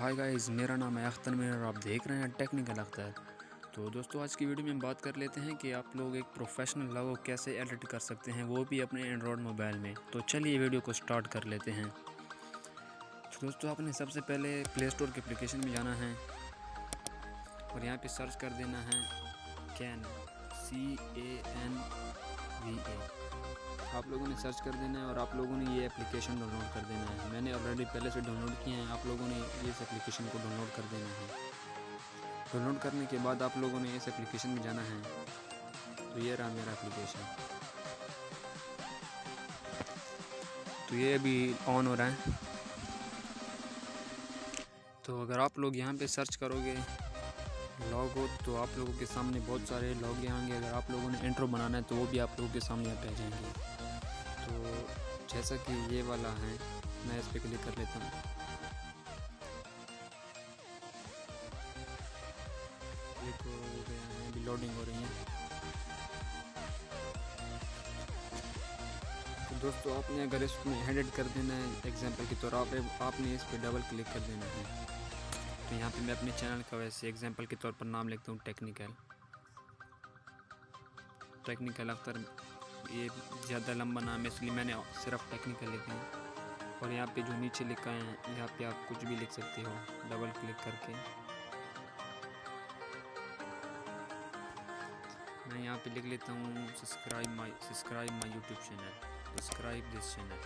Hi guys, मेरा नाम है अख्तर और आप देख रहे हैं टेक्निकल अख्तर। तो दोस्तों, आज की वीडियो में हम बात कर लेते हैं कि आप लोग एक प्रोफेशनल लोगो कैसे एडिट कर सकते हैं, वो भी अपने एंड्रॉयड मोबाइल में। तो चलिए वीडियो को स्टार्ट कर लेते हैं। तो दोस्तों, आपने सबसे पहले प्ले स्टोर के एप्लीकेशन में जाना है और यहाँ पे सर्च कर देना है कैनवे, CANVA। आप लोगों ने सर्च कर देना है और आप लोगों ने ये एप्लीकेशन डाउनलोड कर देना है। मैंने ऑलरेडी पहले से डाउनलोड किए हैं, आप लोगों ने इस एप्लीकेशन को डाउनलोड कर देना है। डाउनलोड करने के बाद आप लोगों ने इस एप्लीकेशन में जाना है। तो ये रहा मेरा एप्लीकेशन, तो ये अभी ऑन हो रहा है। तो अगर आप लोग यहाँ पे सर्च करोगे लॉगो, तो आप लोगों के सामने बहुत सारे लॉग आएंगे। अगर आप लोगों ने इंट्रो बनाना है तो वो भी आप लोगों के सामने आ जाएंगे। तो जैसा कि ये वाला है, मैं इस पर क्लिक कर लेता हूँ। क्लिक हो गया है, अभी लोडिंग हो रही है। तो दोस्तों, आपने अगर इसमें एडिट कर देना है एग्जांपल के तौर पर, आपने इस पर डबल क्लिक कर देना है। तो यहाँ पे मैं अपने चैनल का वैसे एग्जांपल के तौर पर नाम लिखता हूँ टेक्निकल अख्तर। ये ज़्यादा लंबा नाम है इसलिए मैंने सिर्फ टेक्निकल लिखा है। और यहाँ पे जो नीचे लिखा है, यहाँ पे आप कुछ भी लिख सकते हो डबल क्लिक करके। मैं यहाँ पे लिख लेता हूँ subscribe my YouTube channel, subscribe this channel.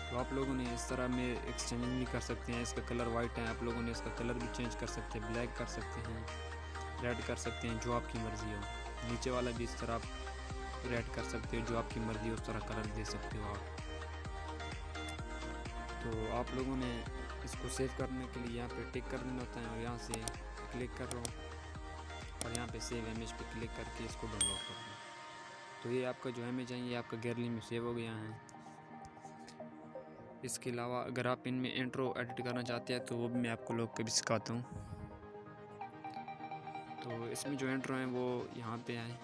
तो आप लोगों ने इस तरह में एक्सचेंजिंग भी कर सकते हैं। इसका कलर वाइट है, आप लोगों ने इसका कलर भी चेंज कर सकते हैं, ब्लैक कर सकते हैं, रेड कर सकते हैं, जो आपकी मर्ज़ी हो। नीचे वाला भी इस तरह आप रेड कर सकते हो, जो आपकी मर्ज़ी हो उस तरह कलर दे सकते हो आप। तो आप लोगों ने इसको सेव करने के लिए यहाँ पे टिक कर देना होता है और यहाँ से क्लिक कर लो और यहाँ पे सेव इमेज पे क्लिक करके इसको डाउनलोड कर लो। तो ये आपका जो इमेज है ये आपका गैलरी में सेव हो गया है। इसके अलावा अगर आप इनमें इंट्रो एडिट करना चाहते हैं तो वो भी मैं आपको लोग कभी सिखाता हूँ। तो इसमें जो इंट्रो है वो यहाँ पे आए।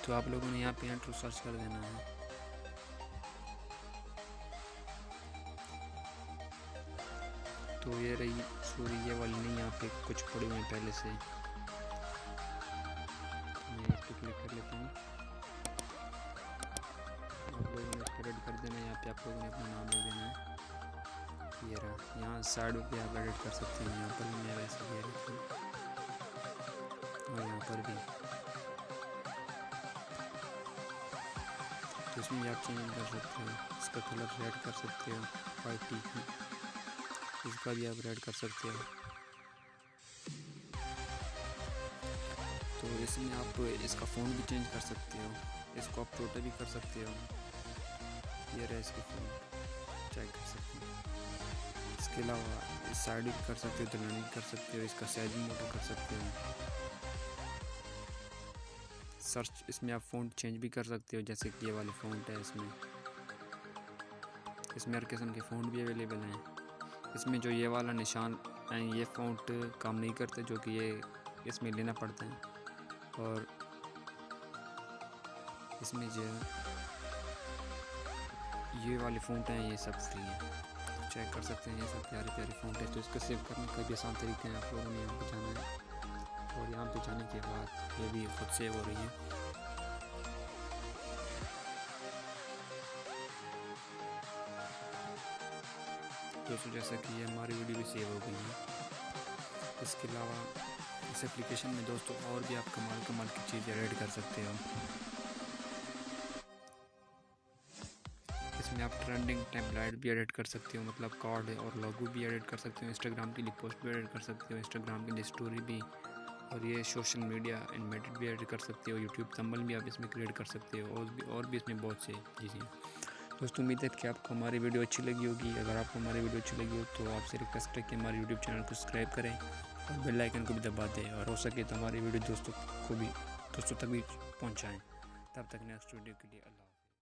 तो आप लोगों ने यहाँ पे इंट्रो सर्च कर देना है। तो ये रही, सॉरी ये वाली नहीं, यहाँ पे कुछ पड़ी हुई पहले से। मैं इस पर क्लिक कर लेता हूँ। आप लोगों ने इसको एडिट कर देना है। यहाँ पे आप लोगों ने अपना नाम लिख देना है। ये रहा, यहाँ साइड पे आप एडिट कर सकते हैं। यहाँ पर भी मैं वैसे ही एडिट हूँ और यहाँ पर भी। तो इसमें भी आप चेंज कर सकते हो, इसका कलर रेड कर सकते हो, वाइट टिक है, इसका भी आप रेड कर सकते हो। तो इसमें आप इसका फ़ॉन्ट भी चेंज कर सकते हो, इसको आप छोटा भी कर सकते हो। ये रहा इसका फ़ॉन्ट, चेक कर सकते हो। इसके अलावा इस साइड भी कर सकते हो, दलानी भी कर सकते हो, इसका साइज भी मोटा कर सकते हो। सर्च, इसमें आप फ़ॉन्ट चेंज भी कर सकते हो, जैसे कि ये वाले फ़ॉन्ट है। इसमें हर किस्म के फ़ॉन्ट भी अवेलेबल हैं। इसमें जो ये वाला निशान है, ये फ़ॉन्ट काम नहीं करते, जो कि ये इसमें लेना पड़ता है। और इसमें जो ये वाले फ़ॉन्ट हैं ये सब फ्री हैं, तो चेक कर सकते हैं। ये सब प्यारे प्यारे फ़ॉन्ट है। तो इसको सेव करने का भी आसान तरीका है। आप लोगों ने यहाँ पे जाना है और यहाँ पे जाने के बाद ये भी खुद सेव हो रही है। दोस्तों, जैसा कि ये हमारी वीडियो भी सेव हो गई है। इसके अलावा इस एप्लीकेशन में दोस्तों और भी आप कमाल की चीज़ें ऐड कर सकते हो। इसमें आप ट्रेंडिंग टेम्पलेट भी एडिट कर सकते हो, मतलब कार्ड और लोगो भी एडिट कर सकते हो। इंस्टाग्राम के लिए पोस्ट भी एडिट कर सकते हो, इंस्टाग्राम के लिए स्टोरी भी, और ये सोशल मीडिया एनिमेटेड भी एडिट कर सकते हो। यूट्यूब थंबनेल भी आप इसमें क्रिएट कर सकते हो, और भी इसमें बहुत से चीज़ें। दोस्तों, उम्मीद है कि आपको हमारी वीडियो अच्छी लगी होगी। अगर आपको हमारी वीडियो अच्छी लगी हो तो आपसे रिक्वेस्ट है कि हमारे यूट्यूब चैनल को सब्सक्राइब करें और बेल आइकन को भी दबा दें, और हो सके तो हमारी वीडियो दोस्तों तक भी पहुँचाएँ। तब तक नेक्स्ट वीडियो के लिए अल्लाह।